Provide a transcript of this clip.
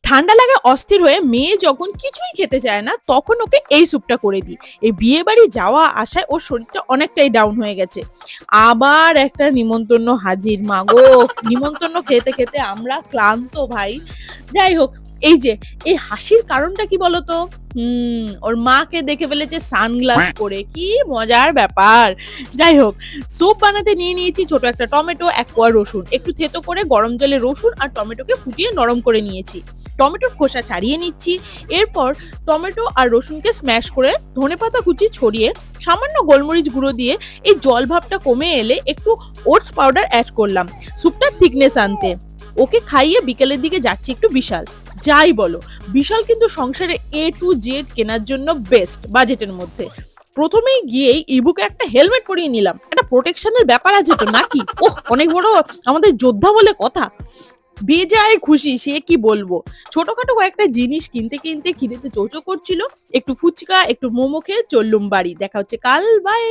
ঠান্ডা লাগে অস্থির হয়ে মেয়ে যখন কিছুই খেতে চায় না তখন ওকে এই স্যুপটা করে দিই। এই বিয়ে বাড়ি যাওয়া আসায় ওর শরীরটা অনেকটাই ডাউন হয়ে গেছে। আবার একটা নিমন্ত্রণ হাজির, মাগো! নিমন্ত্রণ খেতে, খেতে আমরা ক্লান্ত ভাই। যাই হোক, এই যে এই হাসির কারণটা কি বলতো? ওর মাকে দেখে ফেলেছে সানগ্লাস পরে। কি মজার ব্যাপার! যাই হোক, স্যুপ বানাতে নিয়ে নিয়েছি ছোট একটা টমেটো, ১ কোয়া রসুন। একটু থেতো করে গরম জলে রসুন আর টমেটোকে ফুটিয়ে নরম করে নিয়েছি। টমেটোর খোসা ছাড়িয়ে নিচ্ছি। এরপর টমেটো আর রসুনকে স্ম্যাশ করে ধনেপাতা কুচি ছড়িয়ে সামান্য গোলমরিচ গুঁড়ো দিয়ে এই জল ভাবটা কমে এলে একটু ওটস পাউডার অ্যাড করলাম স্যুপটার থিকনেস আনতে। ওকে খাইয়ে বিকেলের দিকে যাচ্ছি একটু বিশাল। যাই বলো, বিশাল কিন্তু সংসারে A to Z কেনার জন্য বেস্ট বাজেটের মধ্যে। প্রথমেই গিয়েই ইবুকে একটা হেলমেট পরিয়ে নিলাম। একটা প্রোটেকশনের ব্যাপার আছে তো নাকি? ওহ! অনেক বড় আমাদের যোদ্ধা বলে কথা। বেজায় খুশি, সে কি বলবো। ছোটখাটো কয়েকটা জিনিস কিনতে, কিনতে খিদেতে চোচো করছিল। একটু ফুচকা, একটু মোমো খেয়ে চললুম বাড়ি। দেখা হচ্ছে কাল, বাই।